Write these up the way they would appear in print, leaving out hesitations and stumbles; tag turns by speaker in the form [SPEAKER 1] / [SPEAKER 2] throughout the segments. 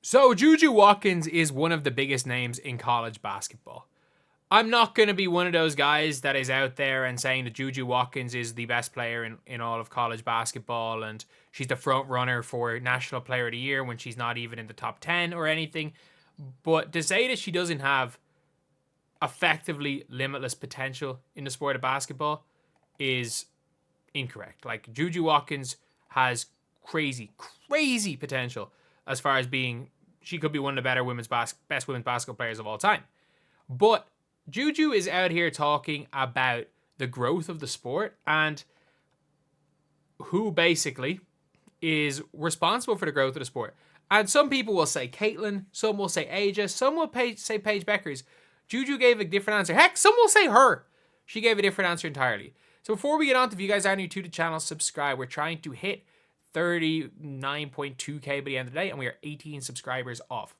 [SPEAKER 1] So Juju Watkins is one of the biggest names in college basketball. I'm not going to be one of those guys that is out there and saying that Juju Watkins is the best player in all of college basketball and she's the front runner for National Player of the Year when she's not even in the top 10 or anything. But to say that she doesn't have effectively limitless potential in the sport of basketball is incorrect. Like, Juju Watkins has crazy potential as far as being, she could be one of the better best women's basketball players of all time. But Juju is out here talking about the growth of the sport and who basically is responsible for the growth of the sport. And some people will say Caitlin, some will say Aja, some will say Paige Beckers. Juju gave a different answer. Heck, some will say her. She gave a different answer entirely. So before we get on to, if you guys are new to the channel, subscribe. We're trying to hit 39.2k by the end of the day, and we are 18 subscribers off.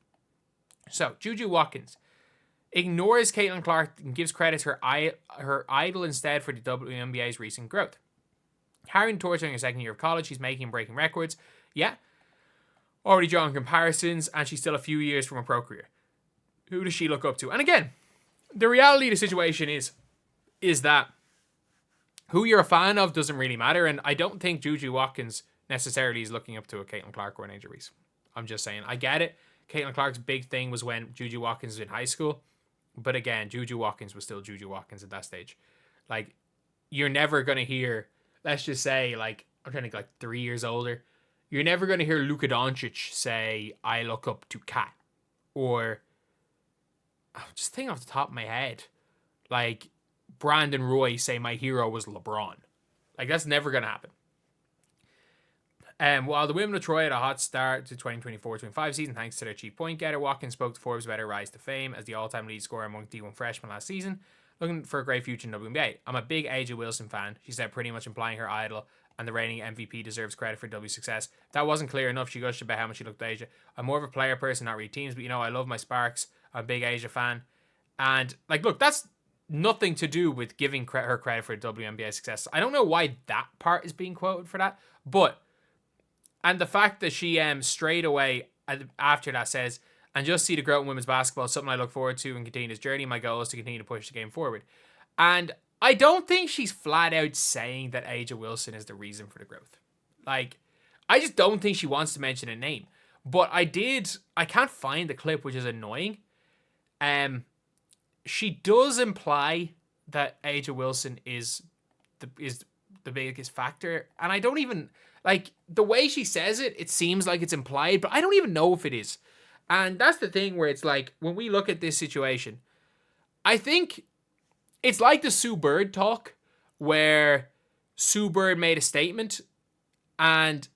[SPEAKER 1] So Juju Watkins ignores Caitlin Clark and gives credit to her idol instead for the WNBA's recent growth. Carrying torch in her second year of college, she's making and breaking records. Yeah, already drawing comparisons, and she's still a few years from a pro career. Who does she look up to? And again, the reality of the situation is that who you're a fan of doesn't really matter, and I don't think Juju Watkins necessarily is looking up to a Caitlin Clark or an Aja Reese. I'm just saying, I get it. Caitlin Clark's big thing was when Juju Watkins was in high school, but again, Juju Watkins was still Juju Watkins at that stage. Like, you're never going to hear, let's just say, like, I'm trying to think, like 3 years older, you're never going to hear Luka Doncic say, I look up to Kat. Or, I'm just thinking off the top of my head, like, Brandon Roy say my hero was LeBron. Like, that's never going to happen. While the women of Troy had a hot start to 2024-25 season thanks to their chief point getter, Watkins spoke to Forbes about her rise to fame as the all-time lead scorer among D1 freshmen last season, looking for a great future in WNBA. I'm a big Aja Wilson fan, she said, pretty much implying her idol and the reigning MVP deserves credit for W success. That wasn't clear enough. She gushed about how much she looked at Aja. I'm more of a player person, not really teams, but I love my Sparks. I'm a big Aja fan. And, like, look, that's nothing to do with giving her credit for WNBA success. I don't know why that part is being quoted for that, but, and the fact that she straight away after that says, and just see the growth in women's basketball, something I look forward to and continue this journey. My goal is to continue to push the game forward. And I don't think she's flat out saying that Aja Wilson is the reason for the growth. Like, I just don't think she wants to mention a name. But I can't find the clip, which is annoying. She does imply that Aja Wilson is the biggest factor. And I don't even, like, the way she says it, it seems like it's implied, but I don't even know if it is. And that's the thing where it's like, when we look at this situation, I think it's like the Sue Bird talk, where Sue Bird made a statement and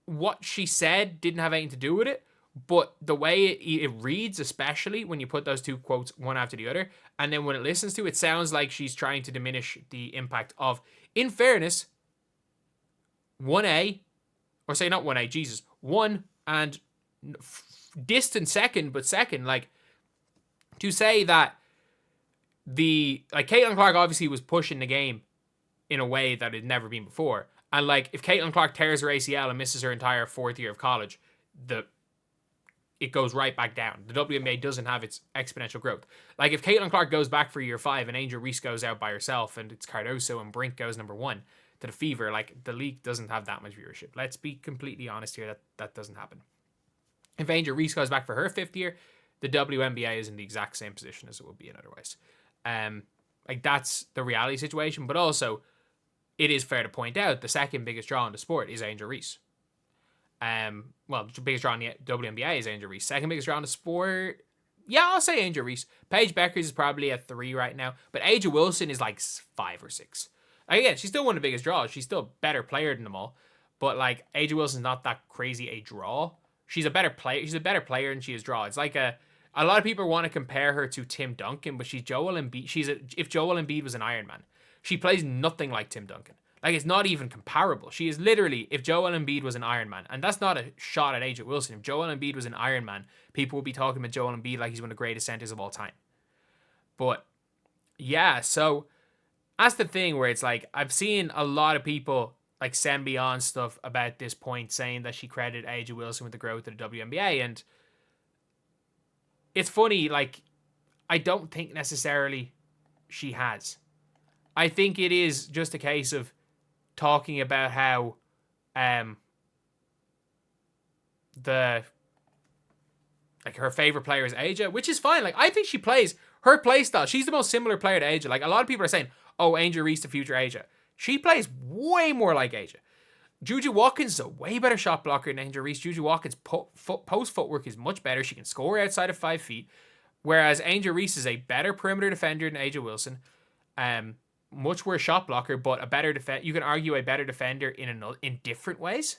[SPEAKER 1] what she said didn't have anything to do with it, but the way it reads, especially when you put those two quotes one after the other, and then when it listens to it, sounds like she's trying to diminish the impact of, in fairness, 1A, or say not 1A, Jesus, 1 and distant second, but second, like, to say that Caitlin Clark obviously was pushing the game in a way that it had never been before. And, like, if Caitlin Clark tears her ACL and misses her entire fourth year of college, it goes right back down. The WNBA doesn't have its exponential growth. Like, if Caitlin Clark goes back for year 5 and Angel Reese goes out by herself and it's Cardoso and Brink goes number 1 to the Fever, like, the league doesn't have that much viewership. Let's be completely honest here, that doesn't happen. If Angel Reese goes back for her 5th year, the WNBA is in the exact same position as it would be in otherwise. Like, that's the reality situation, but also it is fair to point out the second biggest draw in the sport is Angel Reese. Well, the biggest draw in the WNBA is Angel Reese. Second biggest draw in the sport, yeah, I'll say Angel Reese. Paige Beckers is probably at 3 right now, but Aja Wilson is like 5 or 6. Again, she's still one of the biggest draws. She's still a better player than them all, but, like, Aja Wilson's not that crazy a draw. She's a better player. She's a better player than she is draw. It's like a lot of people want to compare her to Tim Duncan, but she's Joel Embiid. If Joel Embiid was an Iron Man, she plays nothing like Tim Duncan. Like, it's not even comparable. She is literally, if Joel Embiid was an Iron Man, and that's not a shot at Aja Wilson. If Joel Embiid was an Iron Man, people would be talking about Joel Embiid like he's one of the greatest centers of all time. But yeah, so that's the thing where it's like, I've seen a lot of people like send me on stuff about this point saying that she credited Aja Wilson with the growth of the WNBA, and it's funny, like, I don't think necessarily she has. I think it is just a case of talking about how the like her favorite player is Aja, which is fine. Like, I think she plays her play style. She's the most similar player to Aja. Like, a lot of people are saying, "Oh, Angel Reese, the future Aja." She plays way more like Aja. Juju Watkins is a way better shot blocker than Angel Reese. Juju Watkins' post footwork is much better. She can score outside of 5 feet. Whereas Angel Reese is a better perimeter defender than Aja Wilson. Much worse shot blocker, but a better you can argue a better defender in different ways.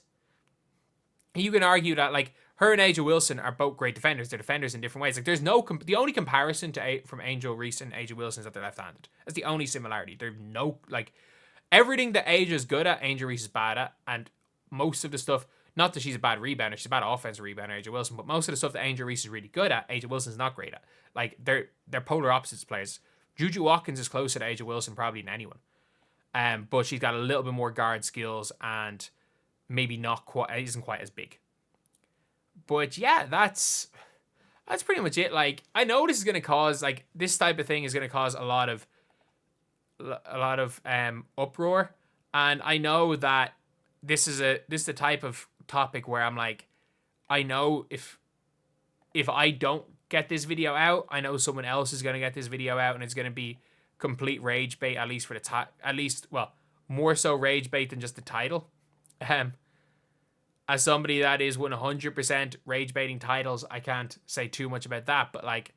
[SPEAKER 1] You can argue that, like, her and Aja Wilson are both great defenders. They're defenders in different ways. Like, there's no the only comparison from Angel Reese and Aja Wilson is that they're left-handed. That's the only similarity. There's no, like, everything that Aja's good at, Angel Reese is bad at, and most of the stuff. Not that she's a bad rebounder, she's a bad offensive rebounder, Aja Wilson, but most of the stuff that Angel Reese is really good at, Aja Wilson's not great at. Like, they're polar opposites players. Juju Watkins is closer to Aja Wilson probably than anyone. But she's got a little bit more guard skills and maybe isn't quite as big. But yeah, that's pretty much it. Like, I know this is gonna cause, like, this type of thing is gonna cause a lot of uproar, and I know that this is the type of topic where I'm like, I know if I don't get this video out, I know someone else is gonna get this video out, and it's gonna be complete rage bait, at least for the more so rage bait than just the title. As somebody that is 100% rage baiting titles, I can't say too much about that, but, like,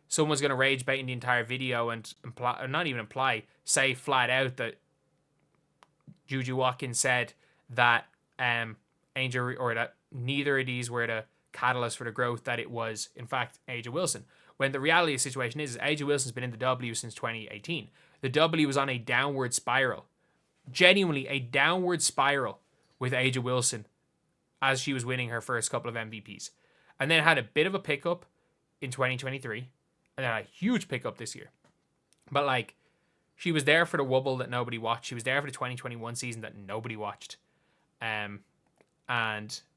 [SPEAKER 1] someone's going to rage bait in the entire video and say flat out that Juju Watkins said that that neither of these were the catalyst for the growth, that it was, in fact, Aja Wilson. When the reality of the situation is Aja Wilson's been in the W since 2018. The W was on a downward spiral. Genuinely a downward spiral with Aja Wilson as she was winning her first couple of MVPs. And then had a bit of a pickup in 2023. And then a huge pickup this year. But, like, she was there for the wobble that nobody watched. She was there for the 2021 season that nobody watched. And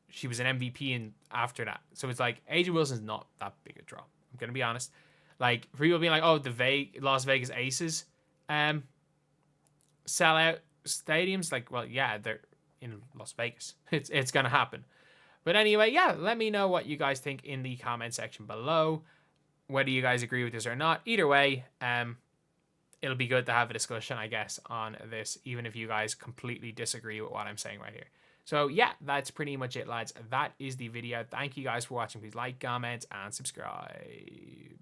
[SPEAKER 1] she was an MVP after that. So it's like, Aja Wilson's not that big a draw. I'm going to be honest. Like, for people being like, oh, the Las Vegas Aces sell out stadiums. Like, well, yeah, they're in Las Vegas. It's going to happen. But anyway, yeah, let me know what you guys think in the comment section below. Whether you guys agree with this or not. Either way, it'll be good to have a discussion, I guess, on this, even if you guys completely disagree with what I'm saying right here. So yeah, that's pretty much it, lads. That is the video. Thank you guys for watching. Please like, comment, and subscribe.